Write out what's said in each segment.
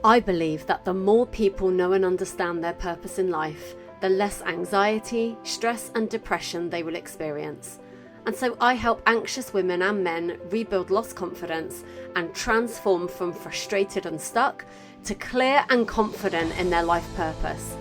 I believe that the more people know and understand their purpose in life, the less anxiety, stress, and depression they will experience. And so I help anxious women and men rebuild lost confidence and transform from frustrated and stuck to clear and confident in their life purpose.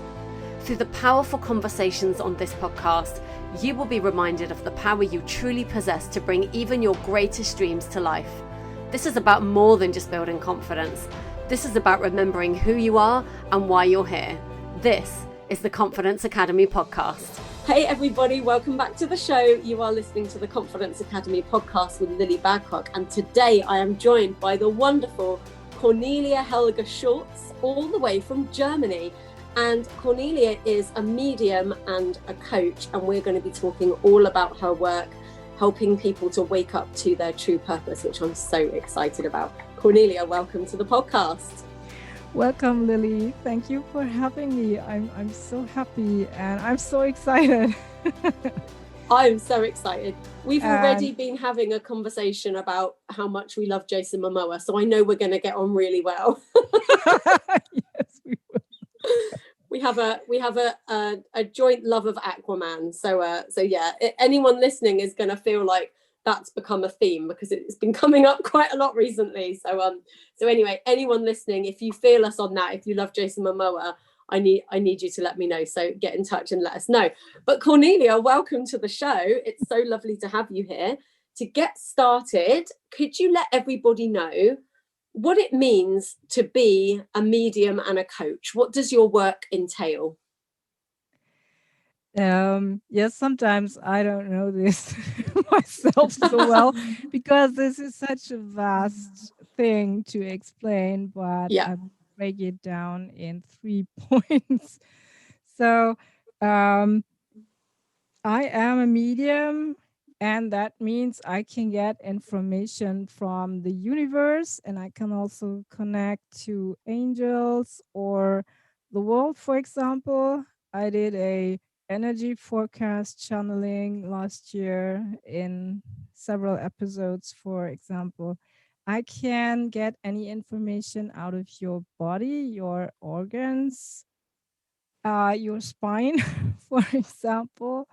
Through the powerful conversations on this podcast, you will be reminded of the power you truly possess to bring even your greatest dreams to life. This is about more than just building confidence. This is about remembering who you are and why you're here. This is the Confidence Academy podcast. Hey everybody, welcome back to the show. You are listening to the Confidence Academy podcast with Lily Babcock, and today I am joined by the wonderful Cornelia Helga Schultz, all the way from Germany. And Cornelia is a medium and a coach, and we're going to be talking all about her work, helping people to wake up to their true purpose, which I'm so excited about. Cornelia, welcome to the podcast. Welcome, Lily. Thank you for having me. I'm so happy and I'm so excited. I'm so excited. We've already been having a conversation about how much we love Jason Momoa, so I know we're going to get on really well. Yes, we will. We have a joint love of Aquaman. So yeah, anyone listening is going to feel like that's become a theme because it's been coming up quite a lot recently. So anyway, anyone listening, if you feel us on that, if you love Jason Momoa, I need you to let me know. So get in touch and let us know. But Cornelia, welcome to the show. It's so lovely to have you here. To get started, could you let everybody know what it means to be a medium and a coach? What does your work entail? Yes, sometimes I don't know this myself so well because this is such a vast thing to explain, but Yeah. I break it down in 3 points. So I am a medium, and that means I can get information from the universe, and I can also connect to angels or the world. For example, I did a energy forecast channeling last year in several episodes. For example, I can get any information out of your body, your organs, your spine, for example.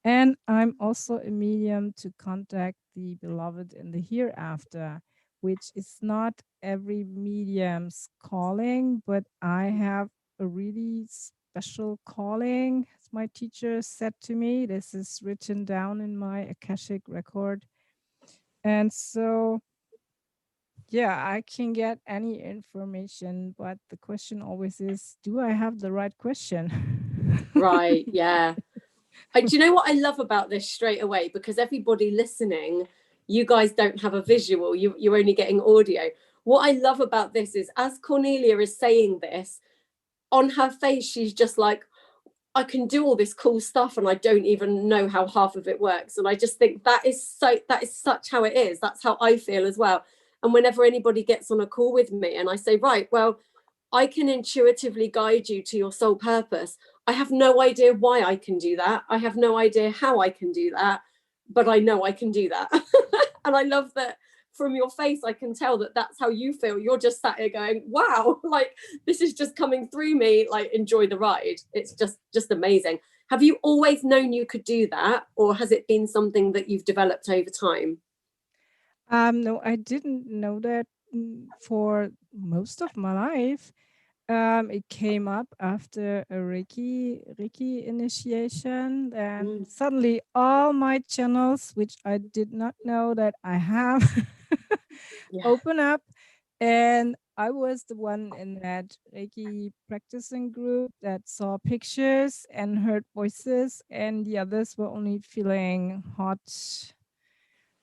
And I'm also a medium to contact the beloved in the hereafter, which is not every medium's calling, but I have a really special calling. As my teacher said to me, this is written down in my Akashic record. And so, yeah, I can get any information, but the question always is, do I have the right question? Right, yeah. Do you know what I love about this straight away? Because everybody listening, you guys don't have a visual, you're only getting audio. What I love about this is, as Cornelia is saying this, on her face, she's just like, I can do all this cool stuff and I don't even know how half of it works. And I just think that is such how it is. That's how I feel as well. And whenever anybody gets on a call with me and I say, right, well, I can intuitively guide you to your soul purpose. I have no idea why I can do that. I have no idea how I can do that, but I know I can do that. And I love that from your face, I can tell that that's how you feel. You're just sat here going, wow, like this is just coming through me, like enjoy the ride. It's just amazing. Have you always known you could do that, or has it been something that you've developed over time? No, I didn't know that for most of my life. It came up after a Reiki initiation. Then suddenly all my channels, which I did not know that I have, open up. And I was the one in that Reiki practicing group that saw pictures and heard voices, and the others were only feeling hot,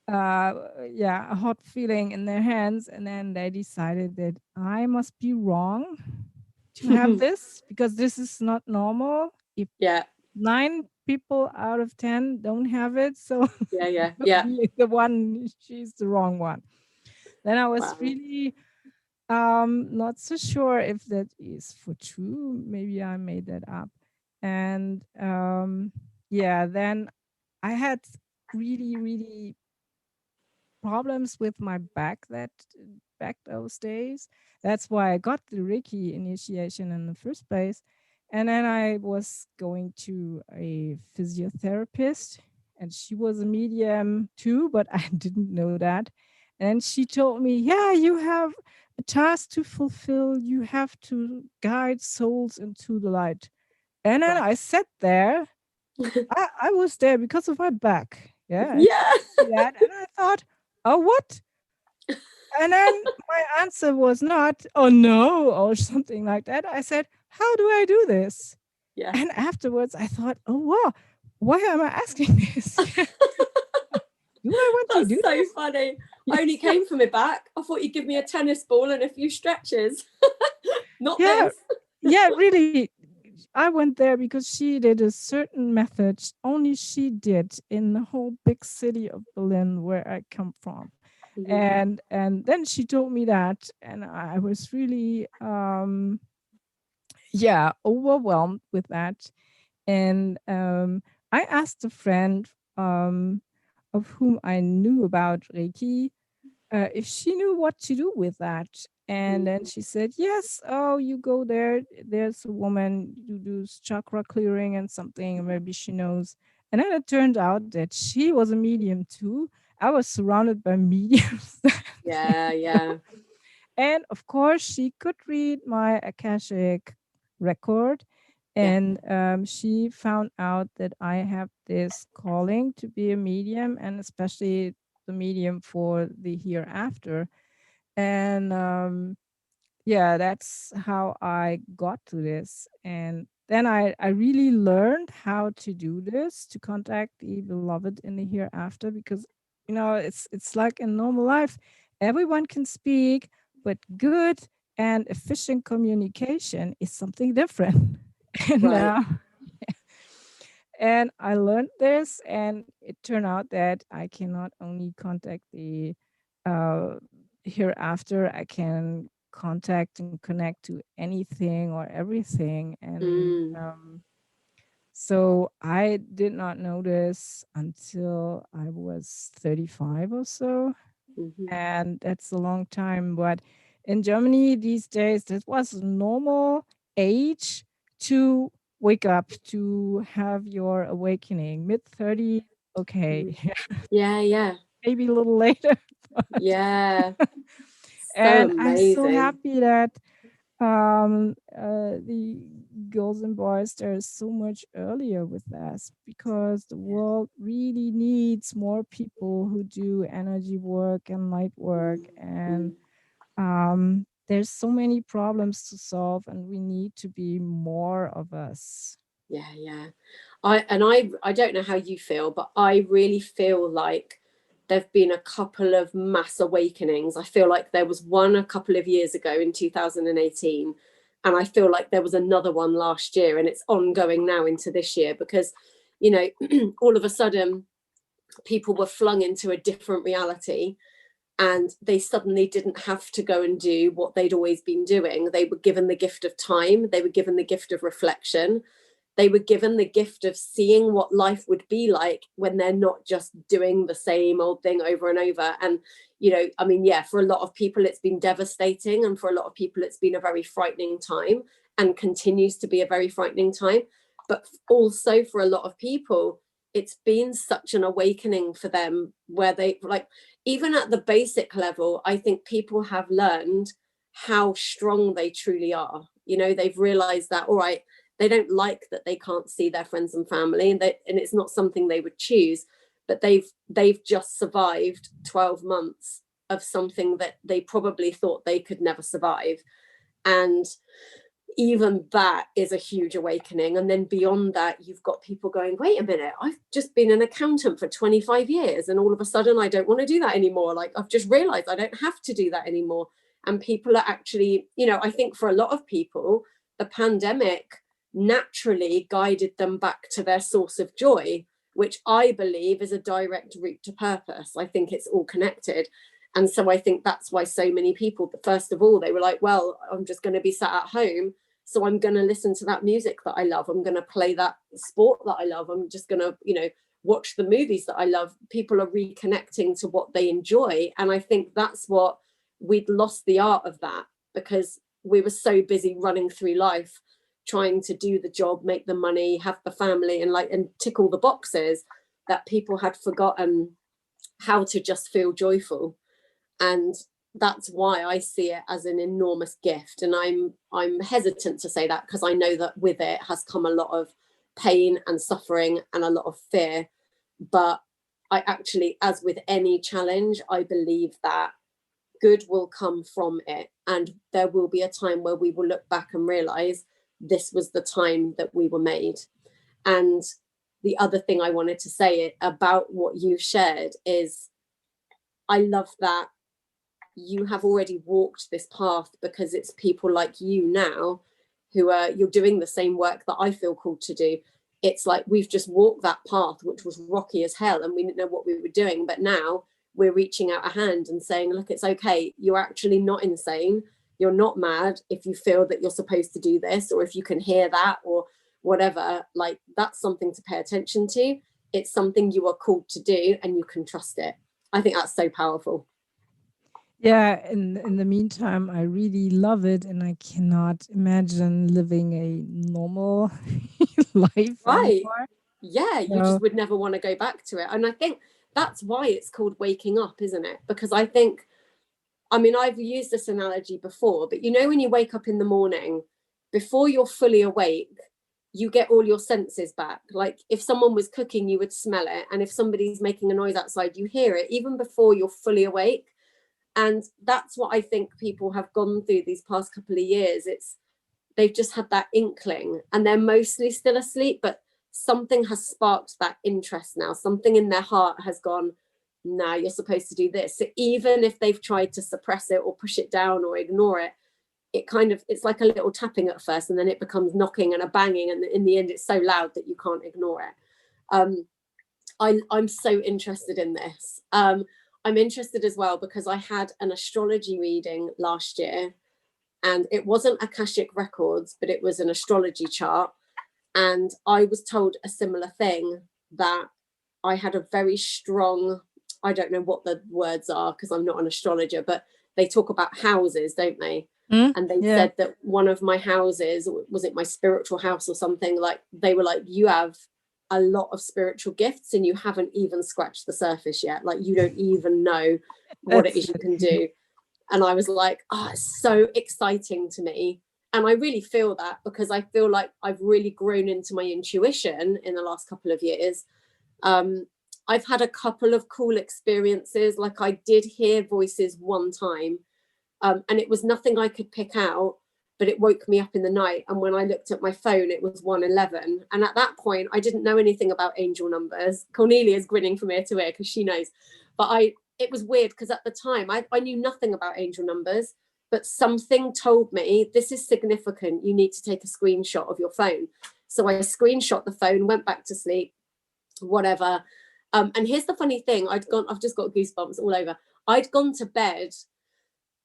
a hot feeling in their hands. And then they decided that I must be wrong to have this because this is not normal. If 9 people out of 10 don't have it, so the one, she's the wrong one. Then I was really not so sure if that is for true. Maybe I made that up. And then I had really problems with my back that back those days. That's why I got the Reiki initiation in the first place. And then I was going to a physiotherapist, and she was a medium too, but I didn't know that. And she told me, yeah, you have a task to fulfill. You have to guide souls into the light. And then I sat there. I was there because of my back. Yeah. Yeah. And I thought, oh, what? And then my answer was not, oh no, or something like that. I said, how do I do this? Yeah. And afterwards I thought, oh wow, why am I asking this? Do I want That's to do so this? funny. I only came for my back. I thought you'd give me a tennis ball and a few stretches. Not this. Yeah, really. I went there because she did a certain method only she did in the whole big city of Berlin where I come from. Mm-hmm. And then she told me that, and I was really overwhelmed with that. And I asked a friend of whom I knew about Reiki if she knew what to do with that. And then she said, yes, oh, you go there. There's a woman who does chakra clearing and something, and maybe she knows. And then it turned out that she was a medium too. I was surrounded by mediums. Yeah. And of course, she could read my Akashic record. And she found out that I have this calling to be a medium, and especially the medium for the hereafter. And that's how I got to this. And then I really learned how to do this, to contact the beloved in the hereafter, because it's like in normal life, everyone can speak, but good and efficient communication is something different. And Right. and I learned this, and it turned out that I can not only contact the uh, hereafter, I can contact and connect to anything or everything. And so I did not know this until I was 35 or so. Mm-hmm. And that's a long time. But in Germany these days, that was a normal age to wake up, to have your awakening. Mid 30, okay. Yeah. Maybe a little later. Yeah. So And I'm so amazing. happy that the girls and boys, they're so much earlier with us, because the world really needs more people who do energy work and light work. And there's so many problems to solve, and we need to be more of us. Yeah. I don't know how you feel, but I really feel like there've been a couple of mass awakenings. I feel like there was one a couple of years ago in 2018, and I feel like there was another one last year, and it's ongoing now into this year, because all of a sudden people were flung into a different reality, and they suddenly didn't have to go and do what they'd always been doing. They were given the gift of time, they were given the gift of reflection, they were given the gift of seeing what life would be like when they're not just doing the same old thing over and over. And for a lot of people it's been devastating, and for a lot of people it's been a very frightening time, and continues to be a very frightening time. But also for a lot of people, it's been such an awakening for them, where they, like, even at the basic level, I think people have learned how strong they truly are. They've realized that, all right, they don't like that they can't see their friends and family, and it's not something they would choose, but they've just survived 12 months of something that they probably thought they could never survive. And even that is a huge awakening. And then beyond that, you've got people going, wait a minute, I've just been an accountant for 25 years, and all of a sudden I don't want to do that anymore. Like, I've just realized I don't have to do that anymore. And people are actually, I think for a lot of people, the pandemic naturally guided them back to their source of joy, which I believe is a direct route to purpose. I think it's all connected. And so I think that's why so many people, first of all, they were like, well, I'm just going to be sat at home, so I'm going to listen to that music that I love. I'm going to play that sport that I love. I'm just going to, watch the movies that I love. People are reconnecting to what they enjoy. And I think that's what we'd lost the art of that because we were so busy running through life, trying to do the job, make the money, have the family, and tick all the boxes, that people had forgotten how to just feel joyful. And that's why I see it as an enormous gift. And I'm hesitant to say that because I know that with it has come a lot of pain and suffering and a lot of fear. But I actually, as with any challenge, I believe that good will come from it. And there will be a time where we will look back and realize this was the time that we were made. And the other thing I wanted to say about what you've shared is I love that you have already walked this path, because it's people like you now who are, you're doing the same work that I feel called to do. It's like we've just walked that path, which was rocky as hell, and we didn't know what we were doing. But now we're reaching out a hand and saying, look, it's okay. You're actually not insane. You're not mad if you feel that you're supposed to do this, or if you can hear that, or whatever. Like, that's something to pay attention to. It's something you are called to do, and you can trust it. I think that's so powerful. Yeah, in the meantime, I really love it, and I cannot imagine living a normal life Right. anymore. Yeah, you just would never want to go back to it. And I think that's why it's called waking up, isn't it? Because I think, I mean, I've used this analogy before, but you know, when you wake up in the morning, before you're fully awake, you get all your senses back. Like if someone was cooking, you would smell it. And if somebody's making a noise outside, you hear it, even before you're fully awake. And that's what I think people have gone through these past couple of years. They've just had that inkling, and they're mostly still asleep, but something has sparked that interest now. Something in their heart has gone, nah, you're supposed to do this. So even if they've tried to suppress it or push it down or ignore it, it's like a little tapping at first, and then it becomes knocking and a banging, and in the end it's so loud that you can't ignore it. I'm so interested in this. I'm interested as well because I had an astrology reading last year, and it wasn't Akashic Records, but it was an astrology chart. And I was told a similar thing, that I had a very strong, I don't know what the words are because I'm not an astrologer, but they talk about houses, don't they? And they said that one of my houses, was it my spiritual house or something, like they were like, you have a lot of spiritual gifts and you haven't even scratched the surface yet. Like you don't even know what it is you can do. And I was like, it's so exciting to me. And I really feel that, because I feel like I've really grown into my intuition in the last couple of years. I've had a couple of cool experiences. Like I did hear voices one time, and it was nothing I could pick out, but it woke me up in the night. And when I looked at my phone, it was 1:11. And at that point, I didn't know anything about angel numbers. Cornelia's grinning from ear to ear because she knows. But it was weird because at the time, I knew nothing about angel numbers, but something told me this is significant. You need to take a screenshot of your phone. So I screenshot the phone, went back to sleep, whatever. And here's the funny thing. I've just got goosebumps all over. I'd gone to bed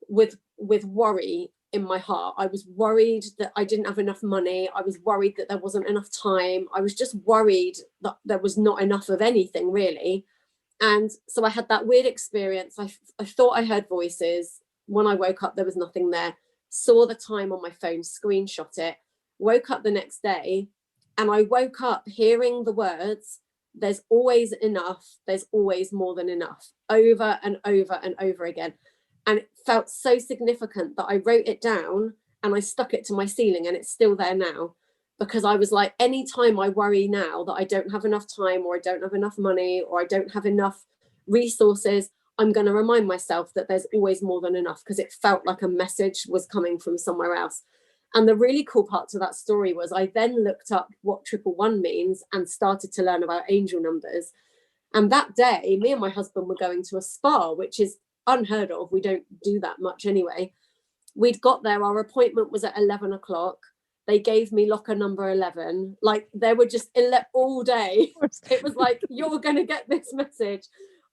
with worry in my heart. I was worried that I didn't have enough money. I was worried that there wasn't enough time. I was just worried that there was not enough of anything really. And so I had that weird experience. I thought I heard voices. When I woke up, there was nothing there. Saw the time on my phone, screenshot it, woke up the next day, and I woke up hearing the words, there's always enough, there's always more than enough, over and over and over again. And it felt so significant that I wrote it down and I stuck it to my ceiling, and it's still there now, because I was like, anytime I worry now that I don't have enough time, or I don't have enough money, or I don't have enough resources, I'm going to remind myself that there's always more than enough, because it felt like a message was coming from somewhere else. And the really cool part to that story was I then looked up what 111 means and started to learn about angel numbers. And that day, me and my husband were going to a spa, which is unheard of. We don't do that much anyway. We'd got there, our appointment was at 11 o'clock. They gave me locker number 11. Like they were just all day. It was like, you're going to get this message.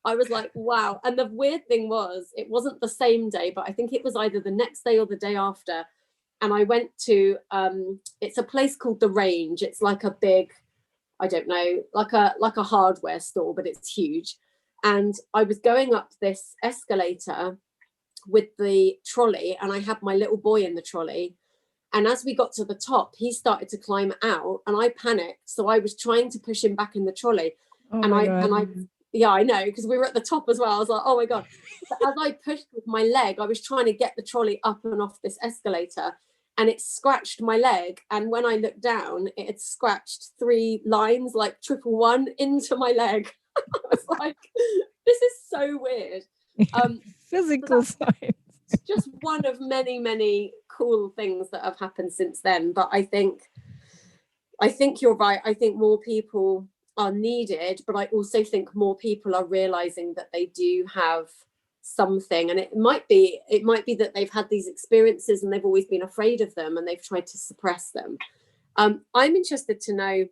I was like, wow. And the weird thing was, it wasn't the same day, but I think it was either the next day or the day after. And I went to, it's a place called The Range. It's like a big, I don't know, like a hardware store, but it's huge. And I was going up this escalator, with the trolley, and I had my little boy in the trolley. And as we got to the top, he started to climb out, and I panicked. So I was trying to push him back in the trolley. Oh my God. Yeah, I know, because we were at the top as well. I was like, oh my God. But as I pushed with my leg, I was trying to get the trolley up and off this escalator, and it scratched my leg. And when I looked down, it had scratched 3 lines, like 111 into my leg. I was like, this is so weird. Physical science. Just one of many, many cool things that have happened since then. But I think you're right. I think more people are needed, but I also think more people are realizing that they do have something, and it might be that they've had these experiences and they've always been afraid of them and they've tried to suppress them. I'm interested to know,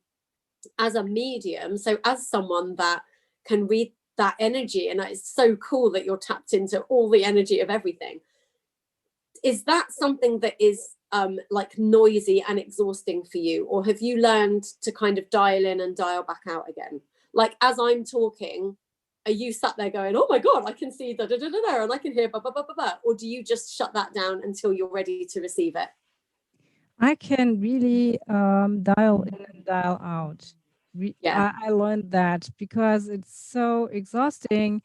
as a medium, so as someone that can read that energy, and it's so cool that you're tapped into all the energy of everything, is that something that is like noisy and exhausting for you, or have you learned to kind of dial in and dial back out again? Like, as I'm talking, are you sat there going, oh my God, I can see da da da da da, and I can hear blah blah blah blah blah, or do you just shut that down until you're ready to receive it? I can really dial in and dial out. I learned that because it's so exhausting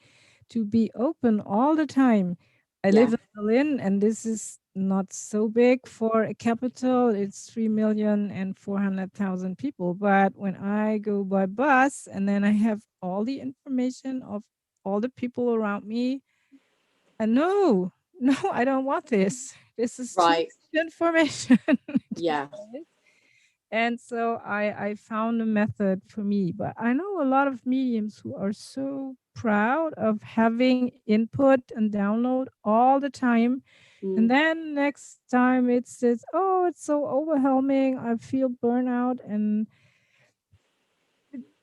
to be open all the time. I live in Berlin, and this is not so big for a capital. It's 3,400,000 people. But when I go by bus and then I have all the information of all the people around me, and no, I don't want this. This is too much information. Yeah. And so I found a method for me. But I know a lot of mediums who are so proud of having input and download all the time. And then next time it says, oh, it's so overwhelming, I feel burnout.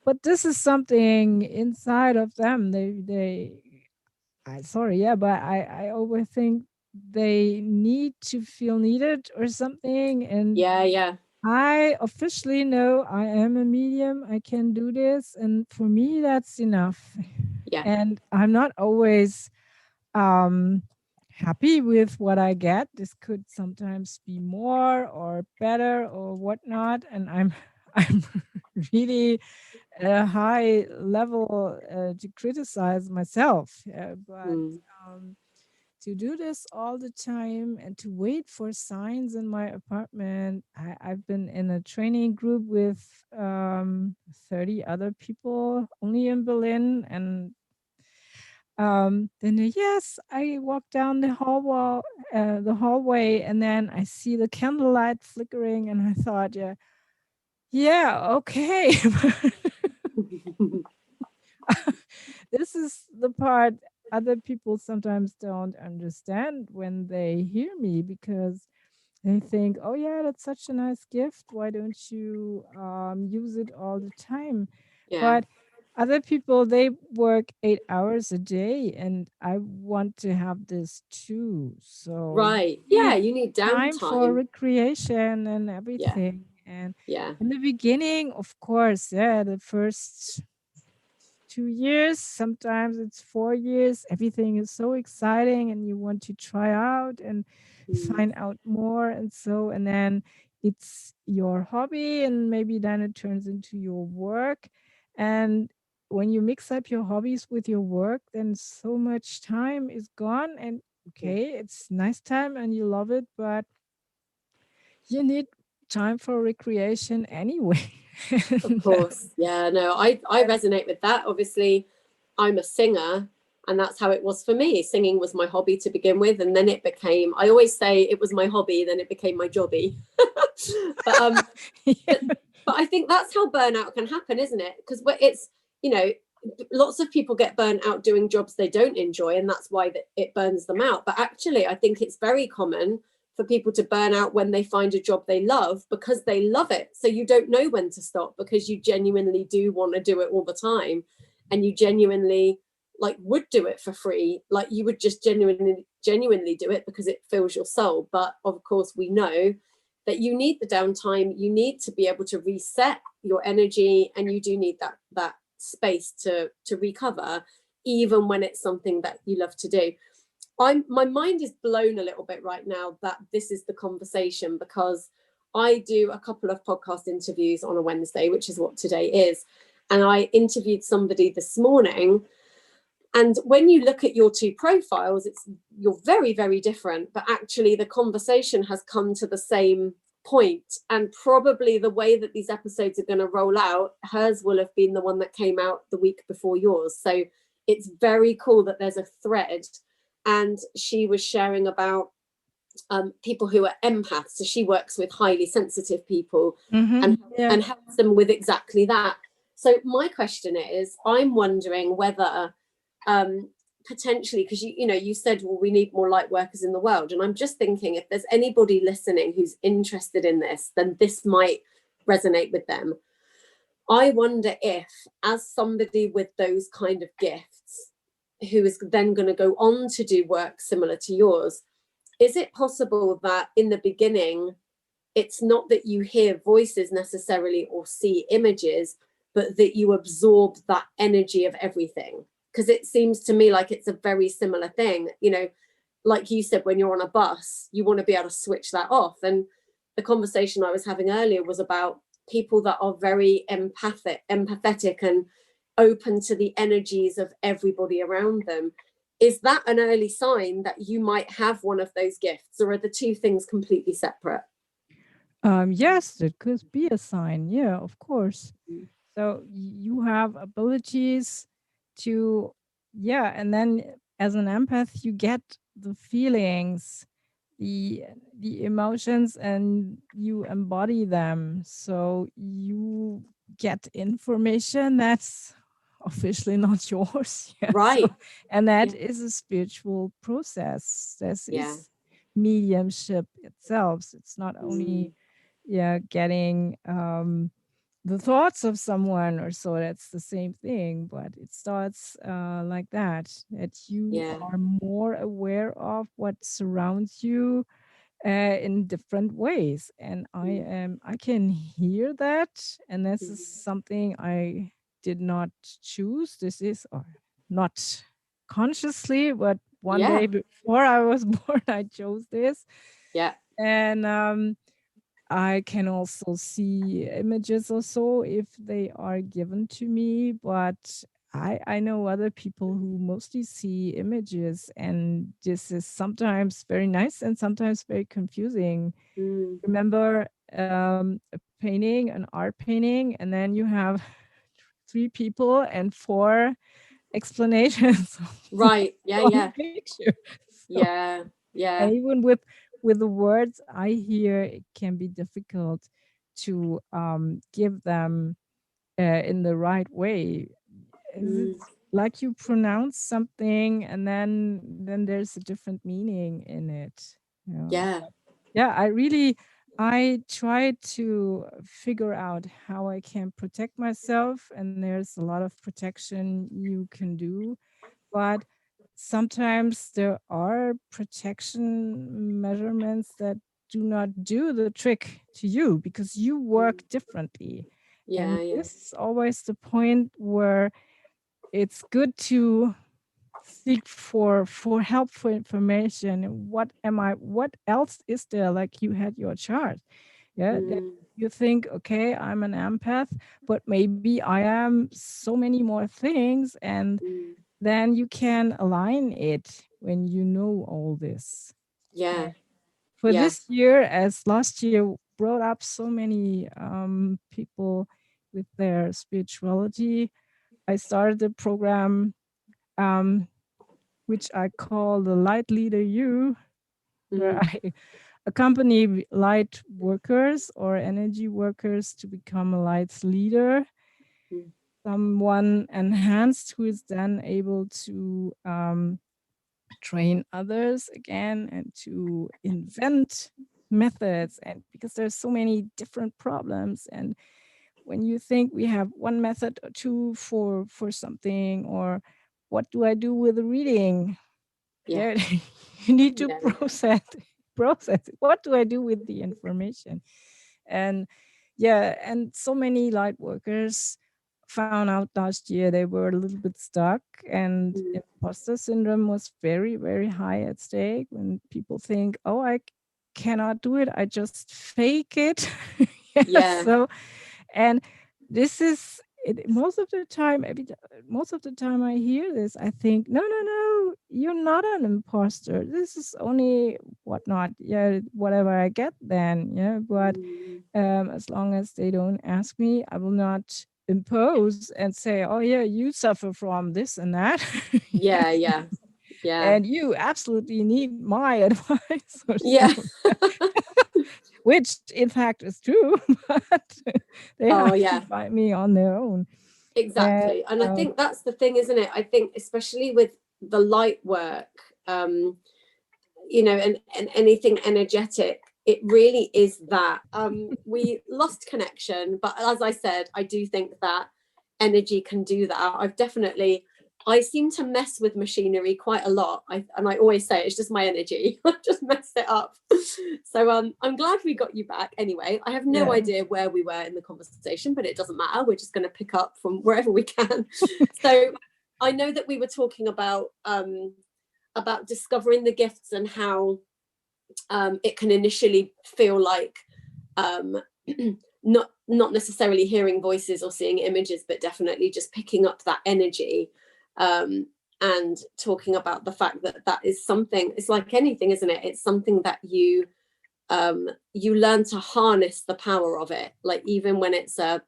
But this is something inside of them. I always think they need to feel needed or something. And I officially know I am a medium. I can do this. And for me, that's enough. And I'm not always happy with what I get. This could sometimes be more or better or whatnot. And I'm really at a high level to criticize myself. But to do this all the time and to wait for signs in my apartment. I've been in a training group with 30 other people only in Berlin. And then yes, I walk down the hallway, and then I see the candlelight flickering, and I thought, okay. This is the part other people sometimes don't understand when they hear me, because they think, oh yeah, that's such a nice gift. Why don't you use it all the time? But other people, they work 8 hours a day, and I want to have this too. So you need time for recreation and everything. And in the beginning, of course, the first 2 years, sometimes it's 4 years, everything is so exciting and you want to try out and find out more. And then it's your hobby, and maybe then it turns into your work. And when you mix up your hobbies with your work, then so much time is gone. And it's nice time and you love it, but you need time for recreation anyway. Of course. I resonate with that. Obviously, I'm a singer, and that's how it was for me. Singing was my hobby to begin with, and then it became, I always say it was my hobby, then it became my jobby. but I think that's how burnout can happen, isn't it? Because it's, lots of people get burnt out doing jobs they don't enjoy, and that's why it burns them out. But actually, I think it's very common for people to burn out when they find a job they love, because they love it. So you don't know when to stop, because you genuinely do want to do it all the time, and you genuinely would do it for free. Like, you would just genuinely do it because it fills your soul. But of course, we know that you need the downtime. You need to be able to reset your energy, and you do need that space to recover, even when it's something that you love to do. my mind is blown a little bit right now that this is the conversation, because I do a couple of podcast interviews on a Wednesday, which is what today is. And I interviewed somebody this morning. And when you look at your two profiles, you're very, very different. But actually, the conversation has come to the same point. And probably the way that these episodes are going to roll out, hers will have been the one that came out the week before yours. So it's very cool that there's a thread. And she was sharing about people who are empaths. So she works with highly sensitive people and helps them with exactly that. So my question is, I'm wondering whether potentially, because you said, well, we need more light workers in the world, and I'm just thinking, if there's anybody listening who's interested in this, then this might resonate with them. I wonder if, as somebody with those kind of gifts, who is then going to go on to do work similar to yours, is it possible that in the beginning, it's not that you hear voices necessarily or see images, but that you absorb that energy of everything? Because it seems to me like it's a very similar thing. Like you said, when you're on a bus, you want to be able to switch that off. And the conversation I was having earlier was about people that are very empathetic and open to the energies of everybody around them. Is that an early sign that you might have one of those gifts, or are the two things completely separate? Yes, it could be a sign. Yeah, of course. So you have abilities to, and then as an empath, you get the feelings, the emotions, and you embody them. So you get information that's officially not yours. Right. So, and that is a spiritual process. This is mediumship itself. So it's not only getting the thoughts of someone or so. That's the same thing, but it starts like that you are more aware of what surrounds you in different ways. And I can hear that, and this is something I did not choose. This is not consciously, but one day before I was born, I chose this. And I can also see images or so if they are given to me, but I know other people who mostly see images, and this is sometimes very nice and sometimes very confusing. Remember a painting, an art painting, and then you have 3 people and 4 explanations. Right. Picture. So, and even with the words I hear, it can be difficult to give them in the right way. It's like you pronounce something and then there's a different meaning in it. I try to figure out how I can protect myself, and there's a lot of protection you can do, but sometimes there are protection measurements that do not do the trick to you because you work differently. And this is always the point where it's good to seek for helpful information. What else is there? Like you had your chart. You think, okay, I'm an empath, but maybe I am so many more things, and then you can align it when you know all this. For this year, as last year brought up so many people with their spirituality, I started a program which I call the Light Leader You, where I accompany light workers or energy workers to become a light leader, someone enhanced who is then able to train others again and to invent methods. And because there's so many different problems, and when you think we have one method or two for something, or what do I do with the reading? You need to process it. What do I do with the information? And and so many light workers found out last year they were a little bit stuck, and imposter syndrome was very, very high at stake when people think, oh, I cannot do it, I just fake it. Yeah. So, and this is it, most of the time I hear this, I think, no, you're not an imposter. This is only whatnot. Yeah, whatever I get then. Yeah, but as long as they don't ask me, I will not impose and say, oh yeah, you suffer from this and that. Yeah. And you absolutely need my advice or Yeah. which in fact is true, but they have Yeah. to find me on their own. Exactly. And I think that's the thing, isn't it? I think especially with the light work, you know, and anything energetic, it really is that. We lost connection, but as I said, I do think that energy can do that. I seem to mess with machinery quite a lot. And I always say it's just my energy. I just mess it up. So I'm glad we got you back anyway. I have no idea where we were in the conversation, but it doesn't matter. We're just going to pick up from wherever we can. So I know that we were talking about discovering the gifts and how it can initially feel like not necessarily hearing voices or seeing images, but definitely just picking up that energy, and talking about the fact that that is something, it's like anything, isn't it? It's something that you learn to harness the power of it. Like even when it's a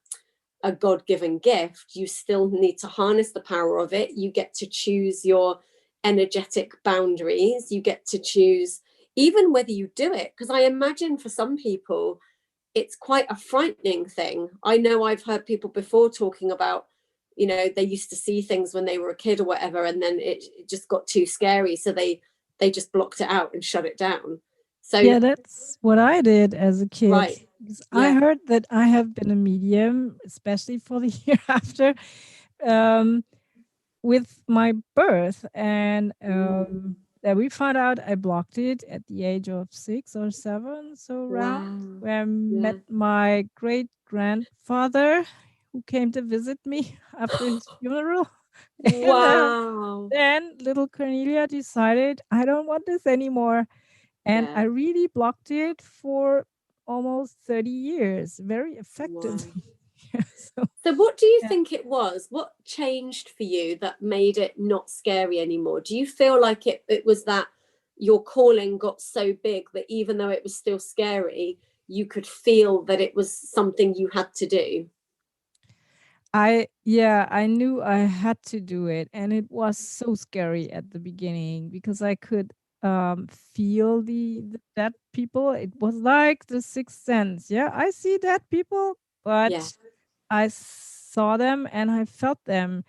God-given gift, you still need to harness the power of it. You get to choose your energetic boundaries. You get to choose even whether you do it, because I imagine for some people it's quite a frightening thing. I know I've heard people before talking about, you know, they used to see things when they were a kid or whatever, and then it just got too scary, so they just blocked it out and shut it down. So yeah, that's what I did as a kid. Right. I heard that I have been a medium, especially for the year after, with my birth, and that we found out I blocked it at the age of 6 or 7, so around where I met my great grandfather, who came to visit me after his funeral. Wow. And then little Cornelia decided, I don't want this anymore. And I really blocked it for almost 30 years, very effectively. Wow. So what do you think it was? What changed for you that made it not scary anymore? Do you feel like it was that your calling got so big that even though it was still scary, you could feel that it was something you had to do? I knew I had to do it, and it was so scary at the beginning because I could feel the dead people. It was like the sixth sense. Yeah, I see dead people, but I saw them and I felt them.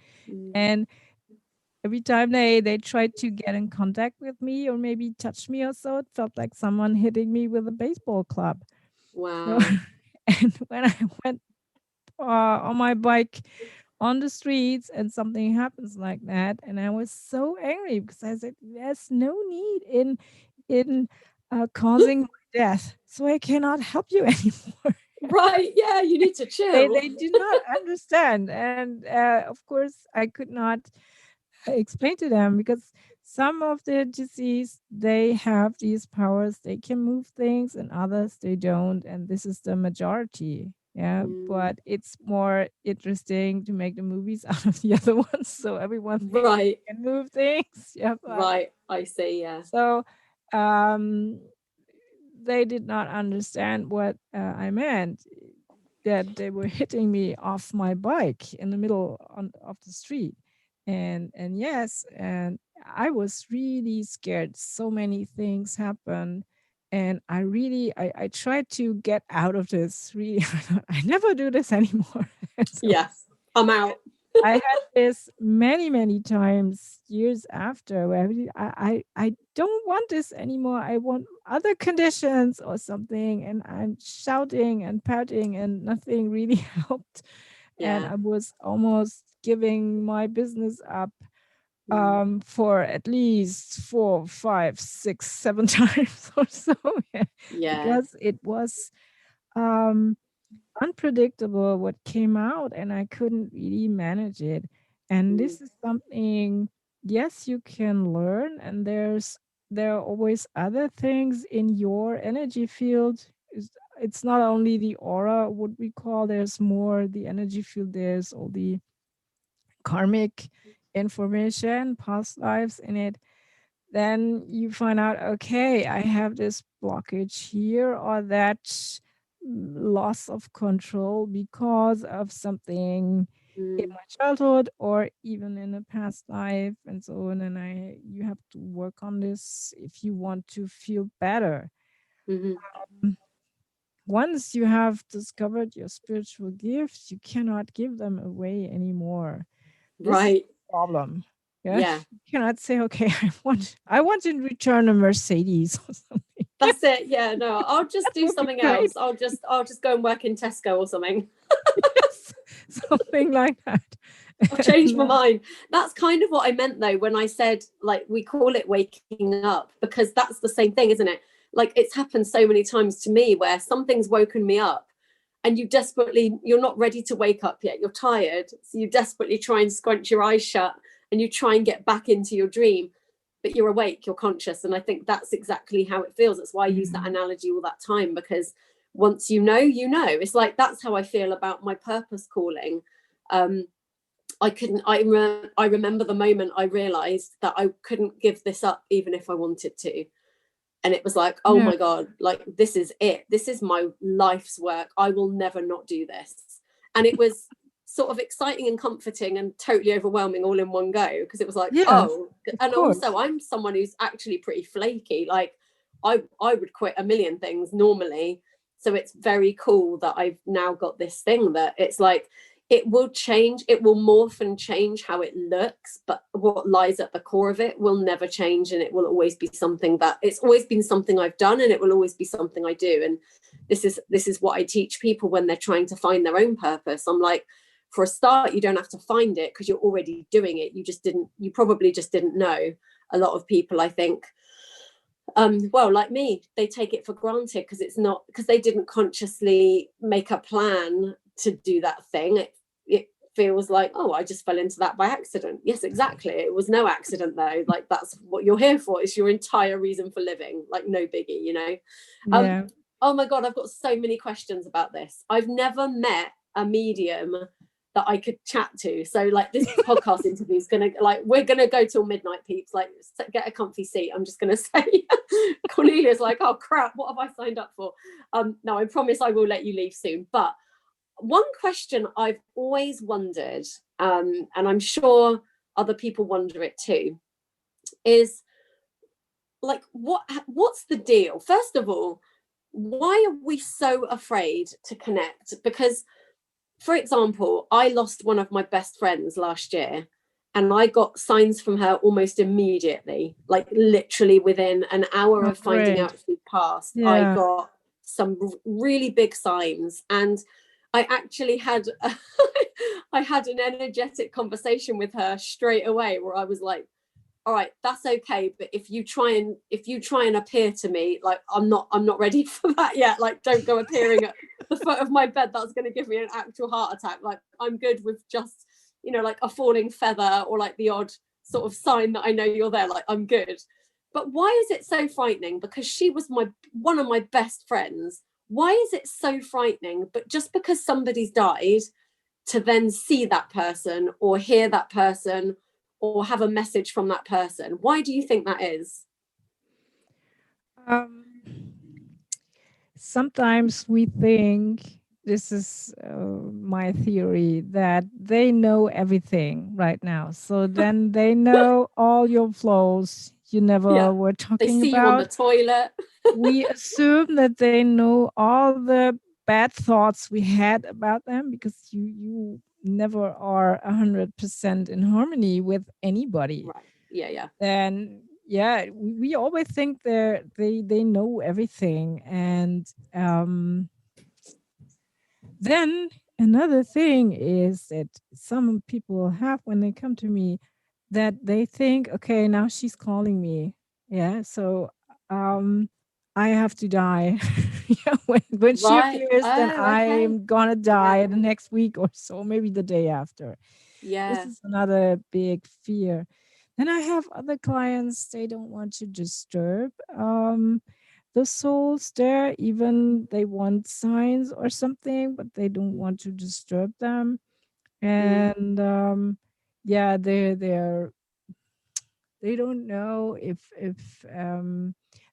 And every time they tried to get in contact with me or maybe touch me or so, it felt like someone hitting me with a baseball club. Wow. So, and when I went on my bike on the streets and something happens like that, and I was so angry because I said, there's no need in causing death, so I cannot help you anymore. Right. Yeah, you need to chill. They did not understand, and of course I could not explain to them, because some of the disease, they have these powers, they can move things, and others they don't, and this is the majority. But it's more interesting to make the movies out of the other ones, so everyone can move things. Right, I see. So they did not understand what I meant, that they were hitting me off my bike in the middle of the street. And yes, and I was really scared. So many things happened, and I tried to get out of this. Really, I never do this anymore. Yes, I'm out. I had this many times years after, where I don't want this anymore. I want other conditions or something, and I'm shouting and pouting, and nothing really helped. And I was almost giving my business up for at least 4, 5, 6, 7 times or so. Because it was unpredictable what came out, and I couldn't really manage it. And Mm, this is something, yes, you can learn, and there are always other things in your energy field. It's not only the aura, what we call, there's more the energy field, there's all the karmic information, past lives in it. Then you find out, okay, I have this blockage here or that, loss of control because of something in mm, my childhood or even in a past life and so on. And you have to work on this if you want to feel better. mhm. Mm. Once you have discovered your spiritual gifts, you cannot give them away anymore. This is Right. the problem. Yeah, Yeah. you cannot say, okay, I want to return a Mercedes or something. That's it. Yeah. No, I'll just That do would be something great. else. I'll just go and work in Tesco or something. Yes, something like that. I've changed And, my mind. That's kind of what I meant though when I said like we call it waking up, because that's the same thing, isn't it? Like it's happened so many times to me where something's woken me up and you're not ready to wake up yet. You're tired. So you desperately try and scrunch your eyes shut and you try and get back into your dream, but you're awake, you're conscious. And I think that's exactly how it feels. That's why I use that Mhm. analogy all that time, because once you know, you know. It's like that's how I feel about my purpose calling. I couldn't. I remember the moment I realized that I couldn't give this up, even if I wanted to. And it was like, oh Yeah. my god, like this is it. This is my life's work. I will never not do this. And it was sort of exciting and comforting and totally overwhelming all in one go, because it was like, Yes, oh, of and course. also I'm someone who's actually pretty flaky. Like I would quit a million things normally. So it's very cool that I've now got this thing that it's like it will change, it will morph and change how it looks, but what lies at the core of it will never change. And it will always be something that it's always been something I've done, and it will always be something I do. And this is what I teach people when they're trying to find their own purpose. I'm like, for a start, you don't have to find it because you're already doing it. You probably just didn't know. A lot of people, I think, well, like me, they take it for granted because it's not, because they didn't consciously make a plan to do that thing. It feels like, oh, I just fell into that by accident. Yes, exactly. It was no accident though. Like that's what you're here for. It's your entire reason for living. Like no biggie, you know. Um, Yeah. oh my god, I've got so many questions about this. I've never met a medium that I could chat to. So like this podcast interview is gonna, like, we're gonna go till midnight, peeps. Like get a comfy seat. I'm just gonna say Cornelia's like, oh crap, what have I signed up for? No, I promise I will let you leave soon. But one question I've always wondered, and I'm sure other people wonder it too, is like what's the deal? First of all, why are we so afraid to connect? Because for example, I lost one of my best friends last year and I got signs from her almost immediately, like literally within an hour Oh, of finding great. out she'd passed. I Yeah. got some really big signs, and I actually had I had an energetic conversation with her straight away where I was like, all right, that's okay, but if you try and appear to me, like I'm not ready for that yet. Like don't go appearing at the foot of my bed. That's going to give me an actual heart attack. Like I'm good with just, like a falling feather or like the odd sort of sign that I know you're there. Like I'm good. But why is it so frightening? Because she was one of my best friends. Why is it so frightening? But just because somebody's died, to then see that person or hear that person or have a message from that person. Why do you think that is? Um, Sometimes we think, this is my theory, that they know everything right now. So then they know all your flaws you never Yeah. were They talking see you on the about. toilet. We assume that they know all the bad thoughts we had about them, because you never are 100% in harmony with anybody. Right. Yeah, yeah. And yeah, we always think they know everything. And then another thing is that some people have, when they come to me, that they think, okay, now she's calling me. Yeah, so I have to die. When she Right. appears, then Oh, okay. I'm gonna Yeah. die the next week or so, maybe the day after. This Yeah. is another big fear. Then I have other clients, they don't want to disturb the souls there, even they want signs or something, but they don't want to disturb them. Mm. And yeah, they don't know if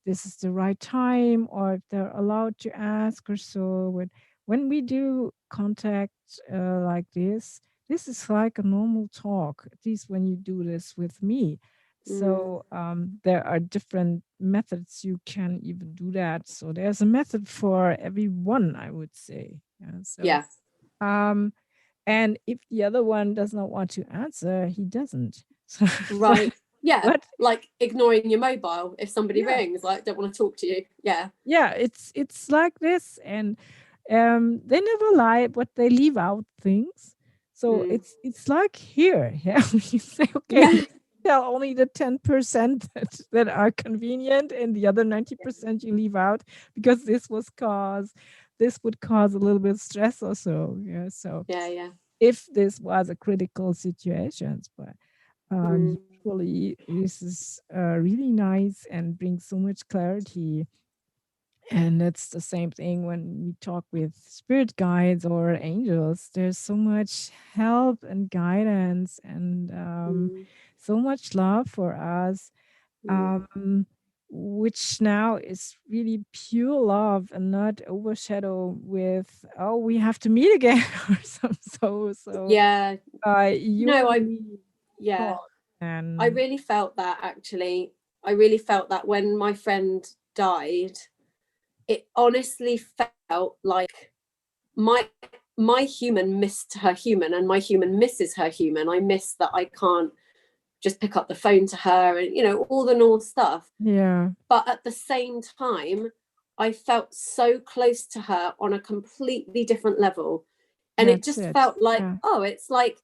this is the right time or if they're allowed to ask or so. When we do contact like this is like a normal talk, at least when you do this with me. Mm. So there are different methods you can even do that. So there's a method for everyone, I would say. Yeah, so Yeah. um and if the other one does not want to answer, he doesn't. So Right. Yeah. but Like ignoring your mobile if somebody yeah, rings, like don't want to talk to you. Yeah. yeah, it's like this, and they never lie, but they leave out things. So Mm. it's like here, yeah. You say, okay, Yeah. we tell only the 10% that are convenient, and the other 90% you leave out because this would cause a little bit of stress or so. Yeah. So Yeah. Yeah. if this was a critical situation, but Mm. usually this is really nice and brings so much clarity. And it's the same thing when we talk with spirit guides or angels. There's so much help and guidance and Mm. so much love for us, Mm. um, which now is really pure love and not overshadowed with, oh, we have to meet again or some so Yeah. you No, and me yeah. talk I and really felt that actually. I really felt that when my friend died, it honestly felt like my my human missed her human and my human misses her human. I miss that I can't just pick up the phone to her and all the normal stuff. yeah, But at the same time, I felt so close to her on a completely different level. And it that's just it. felt like, Yeah. oh, it's like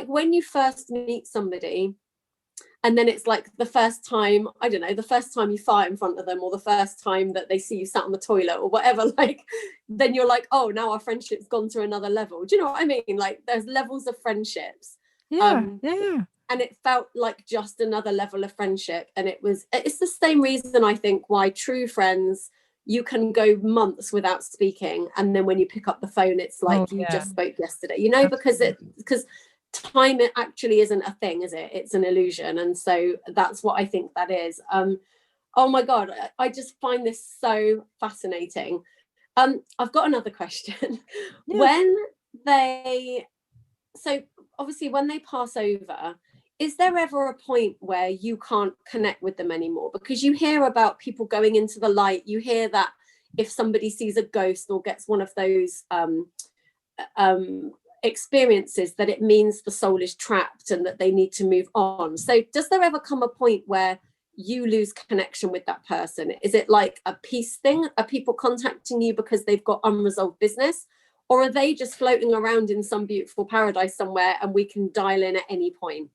when you first meet somebody and then it's like the first time, I don't know, the first time you fart in front of them or the first time that they see you sat on the toilet or whatever, like then you're like, oh, now our friendship's gone to another level. Do you know what I mean? Like there's levels of friendships. Yeah, um yeah. and it felt like just another level of friendship. And it's the same reason I think why true friends, you can go months without speaking, and then when you pick up the phone it's Oh, like you yeah, just spoke yesterday, absolutely. because time, it actually isn't a thing, is it? It's an illusion. And so that's what I think that is. Oh my god, I just find this so fascinating. I've got another question. Yeah. when they so obviously when they pass over, is there ever a point where you can't connect with them anymore? Because you hear about people going into the light, you hear that if somebody sees a ghost or gets one of those experiences, that it means the soul is trapped and that they need to move on. So does there ever come a point where you lose connection with that person? Is it like a peace thing? Are people contacting you because they've got unresolved business? Or are they just floating around in some beautiful paradise somewhere and we can dial in at any point?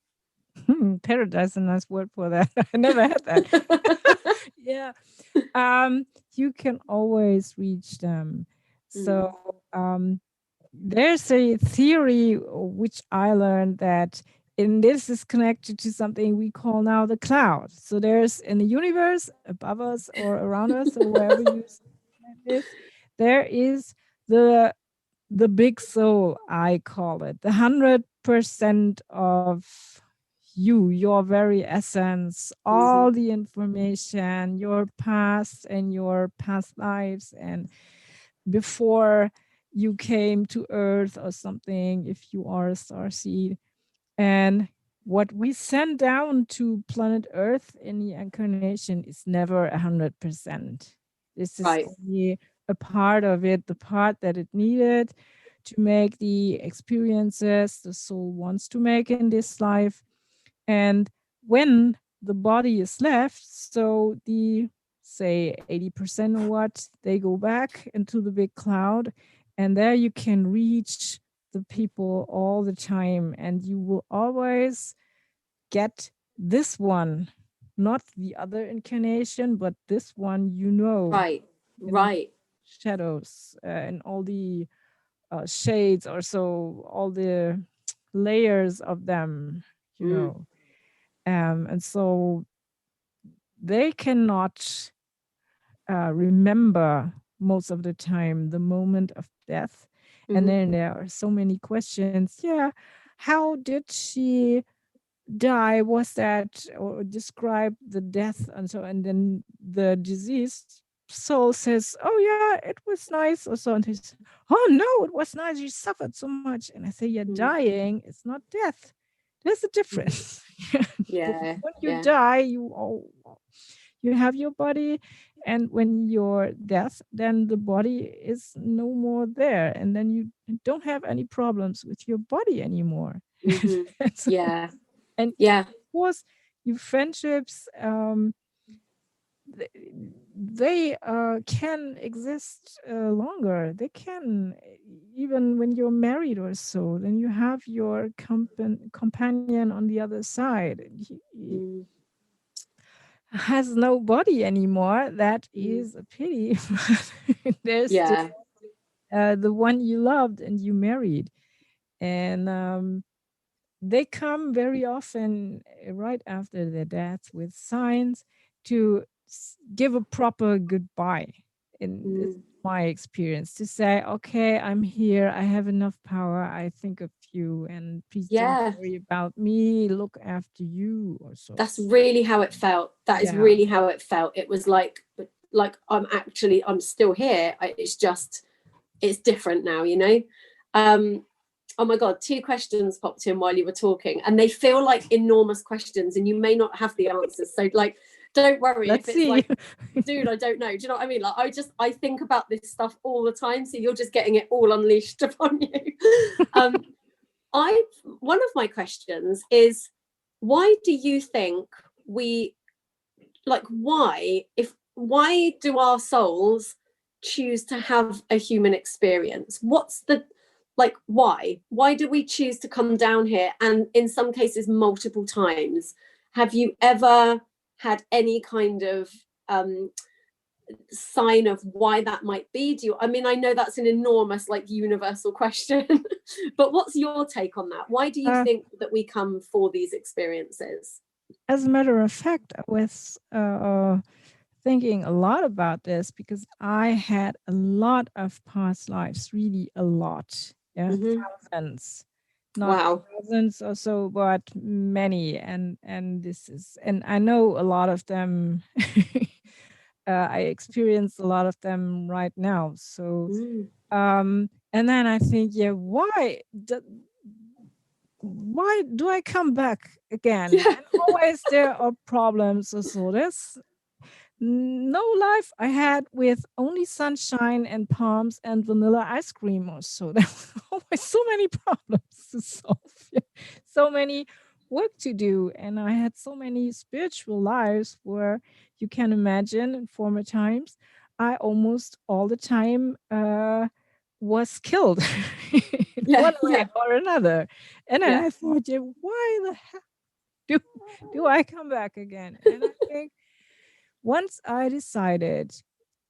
Paradise, a nice word for that. I never had that. Yeah. You can always reach them. So Mm. there's a theory which I learned that, and this is connected to something we call now the cloud. So there's in the universe above us or around us or wherever you see this, there is the big soul, I call it, the 100% of you, your very essence, Mm-hmm. all the information, your past and your past lives, and before you came to Earth or something, if you are a star seed. And what we send down to planet Earth in the incarnation is never 100%. This is Right. only a part of it, the part that it needed to make the experiences the soul wants to make in this life. And when the body is left, so the say 80% or what, they go back into the big cloud, and there you can reach the people all the time, and you will always get this one, not the other incarnation, but this one, Right. and Right. shadows and all the shades, or so all the layers of them, you know. And so they cannot remember most of the time the moment of death. And then there are so many questions. Yeah, how did she die? Was that, or describe the death and so, and then the deceased soul says, oh yeah, it was nice or so, and he says, oh no, it was nice, you suffered so much. And I say, yeah, dying is not death. There's a difference. Yeah. When you die, you have your body, and when you're death, then the body is no more there, and then you don't have any problems with your body anymore. And so, Yeah. and Yeah. of course, your friendships, they can exist longer. They can, even when you're married or so, then you have your companion on the other side. He has no body anymore. That is a pity. There's still the one you loved and you married. And they come very often right after their death with signs to give a proper goodbye. In this is my experience, to say, okay, I'm here, I have enough power, I think of you, and please don't worry about me, look after you, or so. That's really how it felt. That is really how it felt. It was like I'm still here. It's different now, you know. Oh my God, 2 questions popped in while you were talking, and they feel like enormous questions, and you may not have the answers. So like, don't worry if it's like, dude, I don't know. Do you know what I mean? Like, I think about this stuff all the time. So you're just getting it all unleashed upon you. One of my questions is, why do you think why do our souls choose to have a human experience? What's the, why do we choose to come down here, and in some cases multiple times? Have you ever had any kind of sign of why that might be? I know that's an enormous, like, universal question, but what's your take on that? Why do you think that we come for these experiences? As a matter of fact, I was thinking a lot about this, because I had a lot of past lives, really a lot. Thousands, not thousands or so, but many. And I know a lot of them. I experience a lot of them right now. So, and then I think, yeah, why do I come back again? And always there are problems or so. There's no life I had with only sunshine and palms and vanilla ice cream or so. There were always so many problems to solve, so many work to do. And I had so many spiritual lives where, you can imagine, in former times, I almost all the time was killed in one way or another. And then I thought, why the heck do I come back again? And I think, once I decided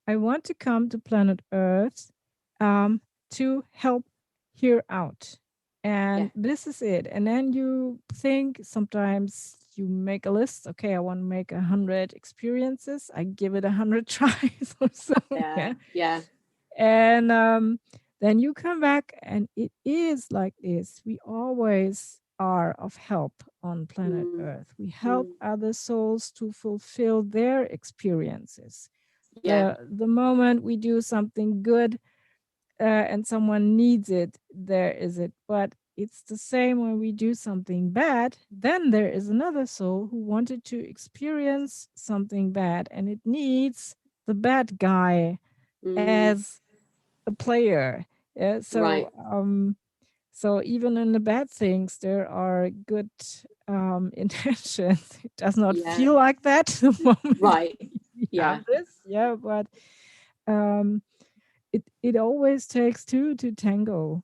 I want to come to planet Earth to help here out. And this is it. And then you think, sometimes you make a list. Okay, I want to make 100 experiences. I give it 100 tries or so. Yeah. And then you come back, and it is like this. We always are of help on planet Earth. We help other souls to fulfill their experiences. The moment we do something good and someone needs it, there is it. But it's the same when we do something bad, then there is another soul who wanted to experience something bad, and it needs the bad guy as a player. So even in the bad things, there are good intentions. It does not feel like that the moment but it always takes 2 to tango.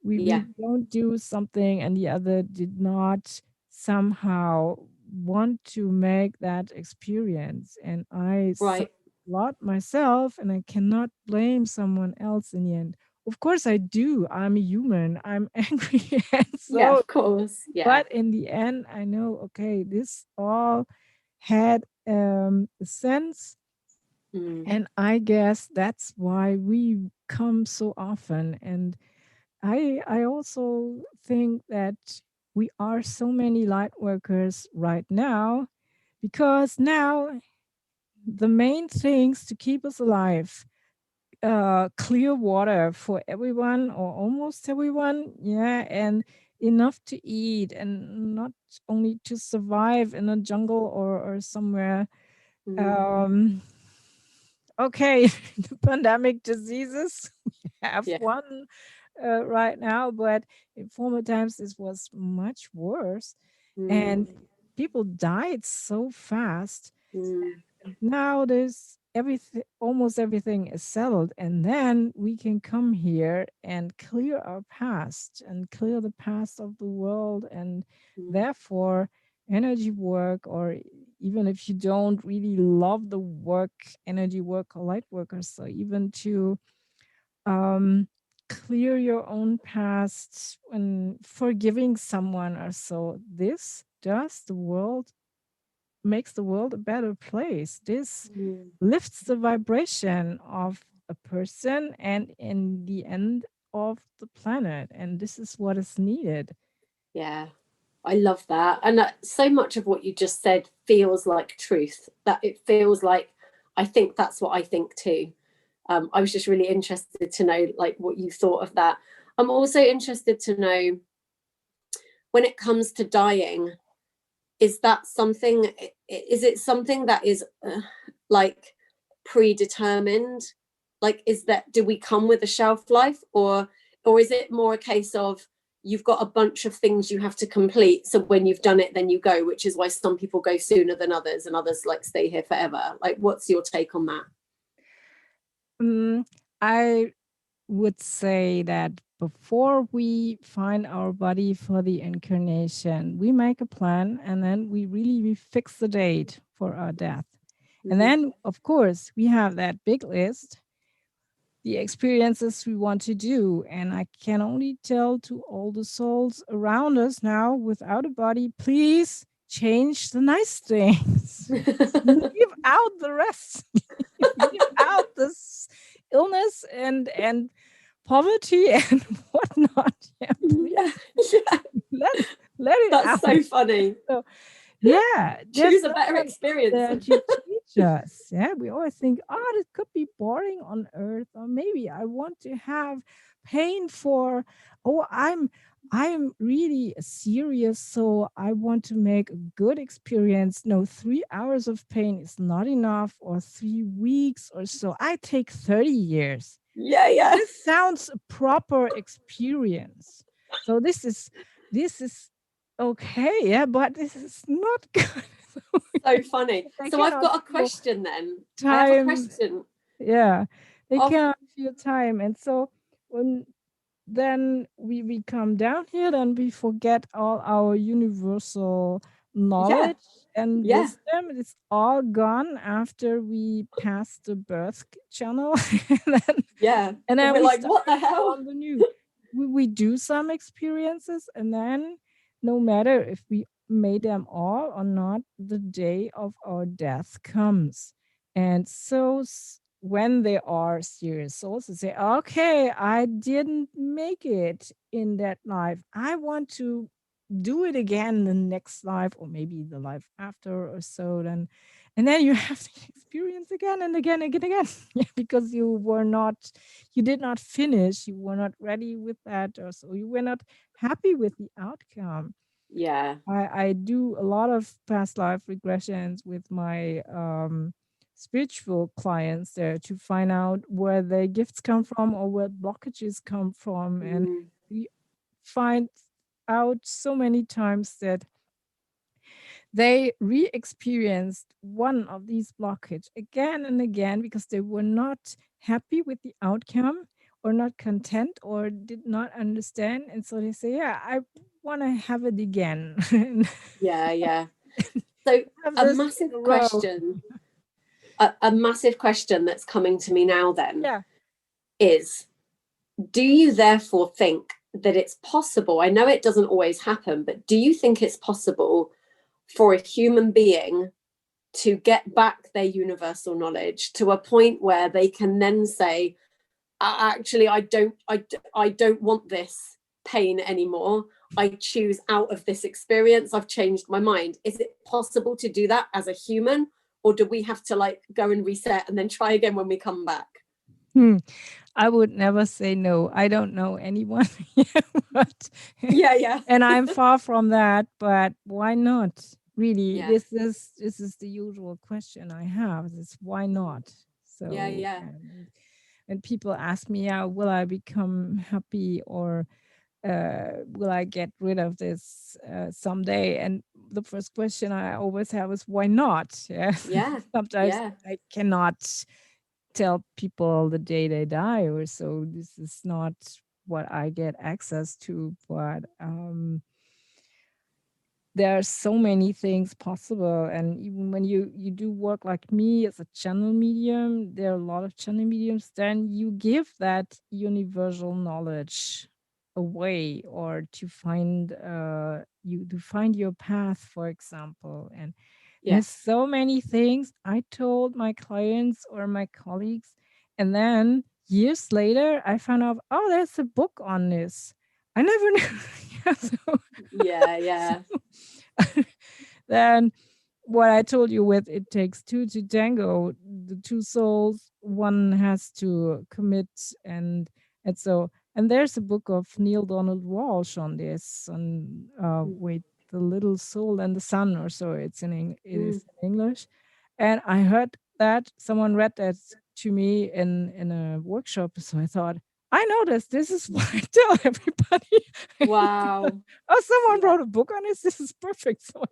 We don't do something and the other did not somehow want to make that experience. And lot myself, and I cannot blame someone else in the end. Of course, I do. I'm a human. I'm angry, and Yeah, so. of course. Yeah. But in the end, I know, okay, this all had a sense, Mm. and I guess that's why we come so often. And I also think that we are so many light workers right now, because now the main things to keep us alive, clear water for everyone or almost everyone, yeah, and enough to eat, and not only to survive in a jungle or somewhere. Mm. um okay, the pandemic diseases, we have Yeah. one right now, but in former times this was much worse, Mm. and people died so fast. Mm. Now there's everything, almost everything is settled, and then we can come here and clear our past and clear the past of the world. And Mm. therefore energy work, or even if you don't really love the work, energy work or light workers, so even to um clear your own past and forgiving someone or so, this does the world, makes the world a better place. This Mm. lifts the vibration of a person and in the end of the planet. And this is what is needed. Yeah. I love that. And so much of what you just said feels like truth. That it feels like, I think that's what I think too. I was just really interested to know like what you thought of that. I'm also interested to know, when it comes to dying, is that something, is it something that is like predetermined? Like, is that, do we come with a shelf life, or is it more a case of you've got a bunch of things you have to complete, so when you've done it then you go, which is why some people go sooner than others and others like stay here forever? Like, what's your take on that? I would say that before we find our body for the incarnation, we make a plan, and then we fix the date for our death. And Mm-hmm. then, of course, we have that big list, the experiences we want to do. And I can only tell to all the souls around us now without a body, please change the nice things. Leave out the rest. Leave out this illness and poverty and whatnot. Yeah, please Yeah, yeah. let it That's out. so funny. So yeah, there's Choose a better someone experience. there to teach us. Yeah, we always think, oh, this could be boring on earth, or maybe I want to have pain for, oh, I'm really serious, so I want to make a good experience. No, 3 hours of pain is not enough, or 3 weeks or so. I take 30 years. Yeah, yeah. This sounds a proper experience. So this is okay, yeah, but this is not good. So funny. They So I've cannot got a feel question then. I have a time. question Yeah, they of, cannot feel time. And so when then we come down here, then we forget all our universal yeah, knowledge and yeah, wisdom. It's all gone after we pass the birth channel. and then yeah. and And then we're we like, start what the hell? on the new. We do some experiences, and then no matter if we made them all or not, the day of our death comes. And so when they are serious souls, they say, okay, I didn't make it in that life, I want to do it again the next life, or maybe the life after or so. Then and then you have to experience again and again and again. Yeah, because you did not finish, you were not ready with that, or so you were not happy with the outcome. Yeah. I do a lot of past life regressions with my spiritual clients there, to find out where their gifts come from or where blockages come from. And Mm. we find out so many times that they re-experienced one of these blockage again and again, because they were not happy with the outcome, or not content, or did not understand. And so they say, yeah, I want to have it again. And Yeah, yeah. So have a this in massive a row. question. a massive question that's coming to me now then Yeah. is, do you therefore think that it's possible? I know it doesn't always happen, but do you think it's possible for a human being to get back their universal knowledge to a point where they can then say, actually, I don't want this pain anymore. I choose out of this experience. I've changed my mind. Is it possible to do that as a human, or do we have to like go and reset and then try again when we come back? I would never say no. I don't know anyone, but Yeah. And I'm far from that. But why not? Really, Yeah. this is the usual question I have. Is why not? So Yeah. and people ask me, will I become happy, or will I get rid of this someday? And the first question I always have is, why not? Yeah. Sometimes I cannot tell people the day they die or so. This is not what I get access to, but there are so many things possible. And even when you do work like me as a channel medium, there are a lot of channel mediums, then you give that universal knowledge away, or to find your path, for example. And there's so many things I told my clients or my colleagues, and then years later I found out, oh, there's a book on this. I never knew. Yeah. Then what I told you with It Takes Two to Tango, the two souls, one has to commit, and so, and there's a book of Neil Donald Walsh on this, on wait, The Little Soul and the Sun, or so it is in English. And I heard that someone read that to me in a workshop, so I thought, I know this. This is what I tell everybody. Wow. Oh, someone wrote a book on this. This is perfect. So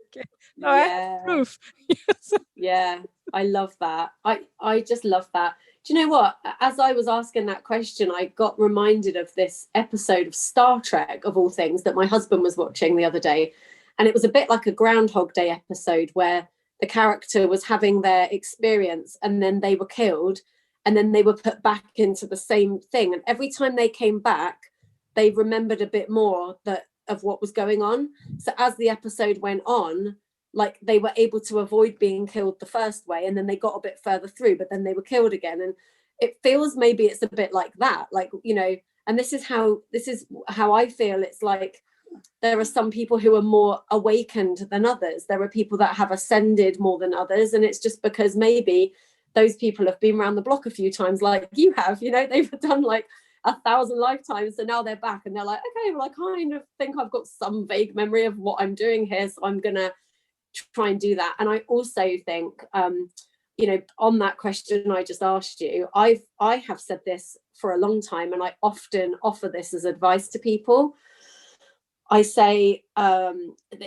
I have proof. Yeah, I love that. I just love that. Do you know what? As I was asking that question, I got reminded of this episode of Star Trek, of all things, that my husband was watching the other day. And it was a bit like a Groundhog Day episode where the character was having their experience and then they were killed and then they were put back into the same thing. And every time they came back, they remembered a bit more of what was going on. So as the episode went on, like they were able to avoid being killed the first way, and then they got a bit further through, but then they were killed again. And it feels maybe it's a bit like that, like, you know, and this is how I feel. It's like there are some people who are more awakened than others. There are people that have ascended more than others, and it's just because maybe those people have been around the block a few times, like you have, you know, they've done like 1,000 lifetimes, so now they're back and they're like, okay, well, I kind of think I've got some vague memory of what I'm doing here, so I'm gonna try and do that. And I also think, you know, on that question I just asked you, I have said this for a long time, and I often offer this as advice to people. I say,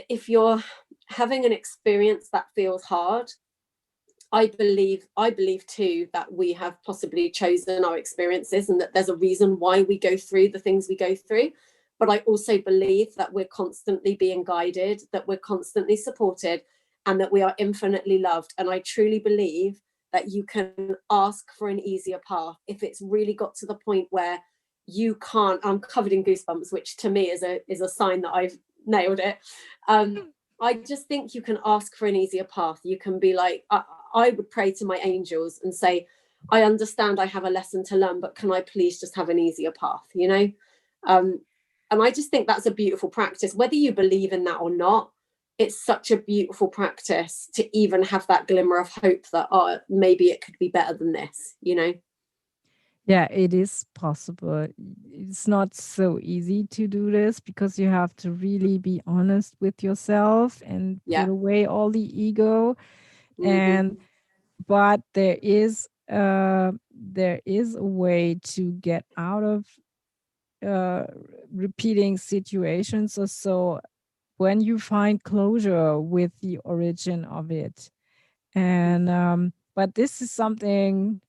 if you're having an experience that feels hard, I believe too that we have possibly chosen our experiences, and that there's a reason why we go through the things we go through. But I also believe that we're constantly being guided, that we're constantly supported, and that we are infinitely loved. And I truly believe that you can ask for an easier path if it's really got to the point where you can't. I'm covered in goosebumps, which to me is a sign that I've nailed it. I just think you can ask for an easier path. You can be like, I would pray to my angels and say, I understand I have a lesson to learn, but can I please just have an easier path, you know? And I just think that's a beautiful practice, whether you believe in that or not. It's such a beautiful practice to even have that glimmer of hope that maybe it could be better than this, you know? Yeah, it is possible. It's not so easy to do this because you have to really be honest with yourself and put away all the ego. And but there is a way to get out of repeating situations or so, when you find closure with the origin of it. And but this is something,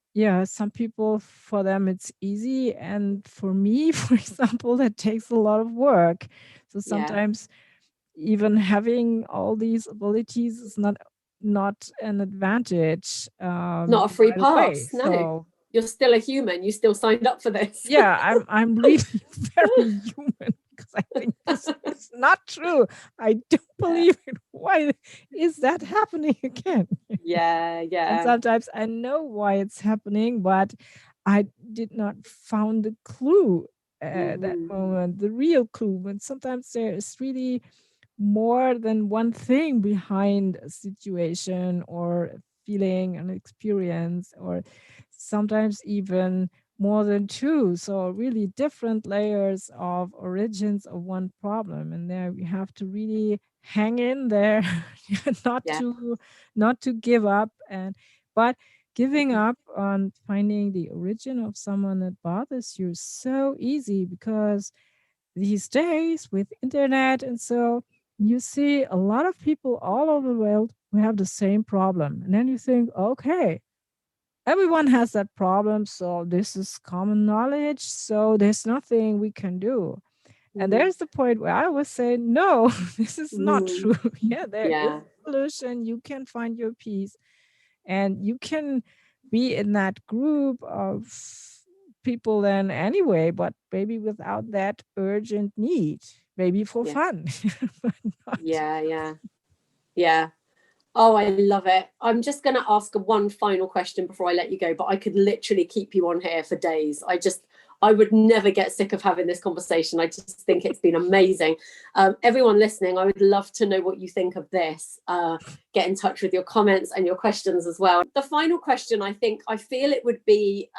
some people, for them it's easy, and for me, for example, that takes a lot of work. So sometimes even having all these abilities is not not an advantage Not a free right away. pass. No, So you're still a human. You still signed up for this. yeah, I'm really very human because I think this is not true. I don't believe it. Why is that happening again? Yeah, And yeah. sometimes I know why it's happening, but I did not found the clue at that moment, the real clue. But sometimes there is really more than one thing behind a situation or a feeling, an experience, or sometimes even more than two. So really different layers of origins of one problem. And there we have to really hang in there, not Yeah. to give up, but giving up on finding the origin of someone that bothers you is so easy, because these days with internet and so you see a lot of people all over the world who have the same problem, and then you think, okay, everyone has that problem, so this is common knowledge, so there's nothing we can do. And there's the point where I would say, no, this is not true. Yeah, there is a solution. You can find your peace, and you can be in that group of people then anyway, but maybe without that urgent need, maybe for fun. But not. Yeah. Oh, I love it. I'm just going to ask one final question before I let you go, but I could literally keep you on here for days. I would never get sick of having this conversation. I just think it's been amazing. Everyone listening, I would love to know what you think of this. Get in touch with your comments and your questions as well. The final question, I feel it would be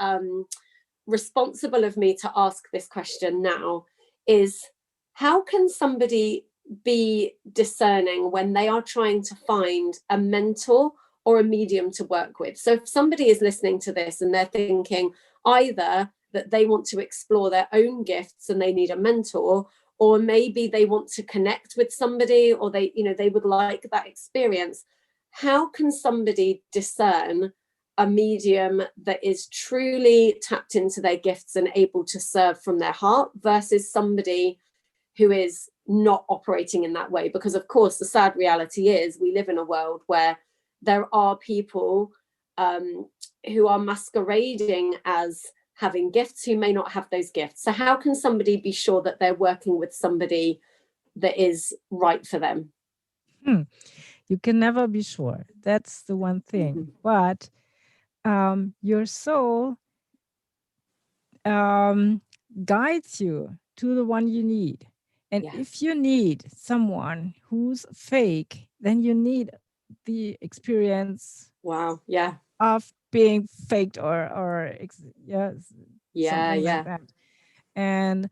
responsible of me to ask this question now, is how can somebody be discerning when they are trying to find a mentor or a medium to work with? So if somebody is listening to this and they're thinking either that they want to explore their own gifts and they need a mentor, or maybe they want to connect with somebody, or they would like that experience, how can somebody discern a medium that is truly tapped into their gifts and able to serve from their heart versus somebody who is not operating in that way? Because of course the sad reality is we live in a world where there are people who are masquerading as having gifts who may not have those gifts. So how can somebody be sure that they're working with somebody that is right for them? You can never be sure. That's the one thing. But your soul guides you to the one you need. And if you need someone who's fake, then you need the experience of being faked or something like that. And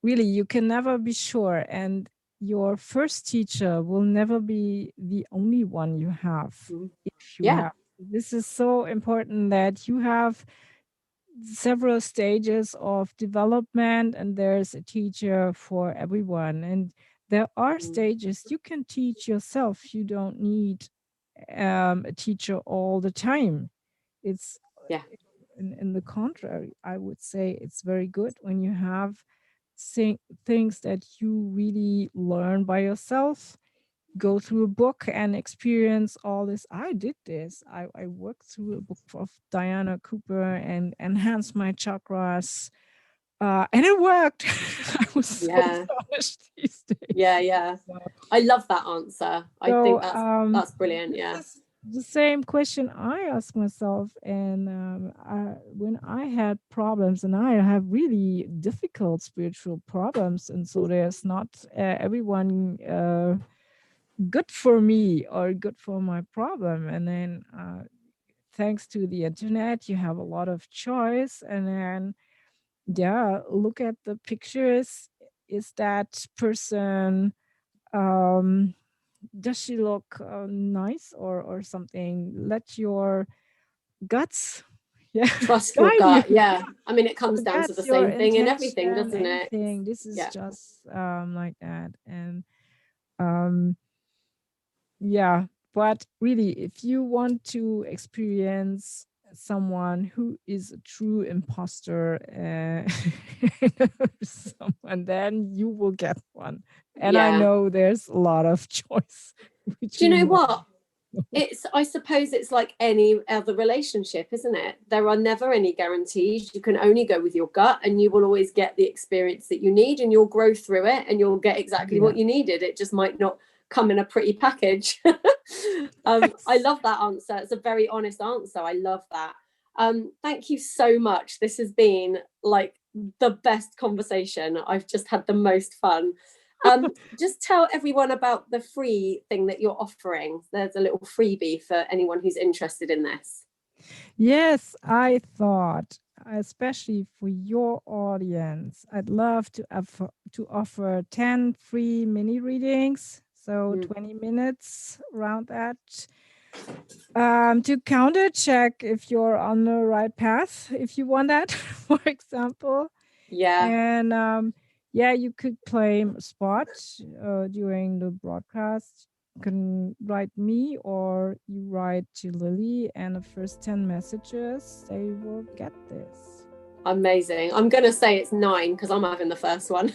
really, you can never be sure. And your first teacher will never be the only one you have. If you have, this is so important that you have several stages of development, and there's a teacher for everyone. And there are stages you can teach yourself. You don't need a teacher all the time. It's in the contrary, I would say it's very good when you have things that you really learn by yourself, go through a book and experience all this. I did this. I worked through a book of Diana Cooper and enhanced my chakras. And it worked. I was so astonished these days. I love that answer. I think that's brilliant. The same question I ask myself, and when I had problems, and I have really difficult spiritual problems, and so there's not everyone good for me or good for my problem. And then thanks to the internet, you have a lot of choice, and then look at the pictures. Is that person does she look nice or something? Let your guts trust your gut. I mean, it comes down to the same thing in everything, doesn't it? This is just like that. And but really, if you want to experience someone who is a true imposter, someone, then you will get one. And I know there's a lot of choice. Do you know what? I suppose it's like any other relationship, isn't it? There are never any guarantees. You can only go with your gut, and you will always get the experience that you need, and you'll grow through it, and you'll get exactly what you needed. It just might not come in a pretty package. I love that answer. It's a very honest answer. I love that. Thank you so much. This has been like the best conversation. I've just had the most fun. Just tell everyone about the free thing that you're offering. There's a little freebie for anyone who's interested in this. Yes, I thought, especially for your audience, I'd love to offer 10 free mini readings. So 20 minutes around that. To counter check if you're on the right path, if you want that, for example. Yeah. And you could claim a spot during the broadcast. You can write me or you write to Lily, and the first 10 messages, they will get this. Amazing. I'm going to say it's 9 because I'm having the first one.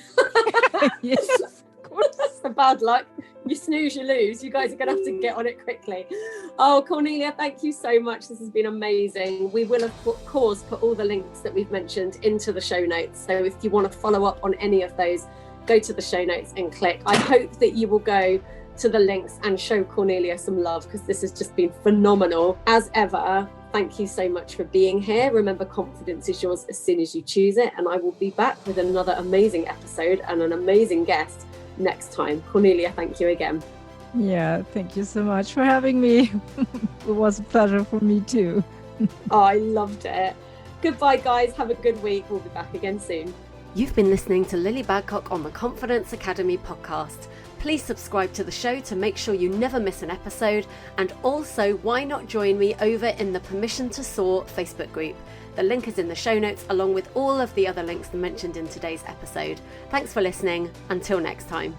Yes, of course. That's the bad luck. You snooze, you lose. You guys are going to have to get on it quickly. Oh, Cornelia, thank you so much. This has been amazing. We will, of course, put all the links that we've mentioned into the show notes. So if you want to follow up on any of those, go to the show notes and click. I hope that you will go to the links and show Cornelia some love, because this has just been phenomenal. As ever, thank you so much for being here. Remember, confidence is yours as soon as you choose it. And I will be back with another amazing episode and an amazing guest next time. Cornelia, thank you again. Yeah, thank you so much for having me. It was a pleasure for me too. Oh, I loved it. Goodbye, guys. Have a good week. We'll be back again soon. You've been listening to Lily Badcock on the Confidence Academy podcast. Please subscribe to the show to make sure you never miss an episode. And also, why not join me over in the Permission to Soar Facebook group? The link is in the show notes, along with all of the other links mentioned in today's episode. Thanks for listening. Until next time.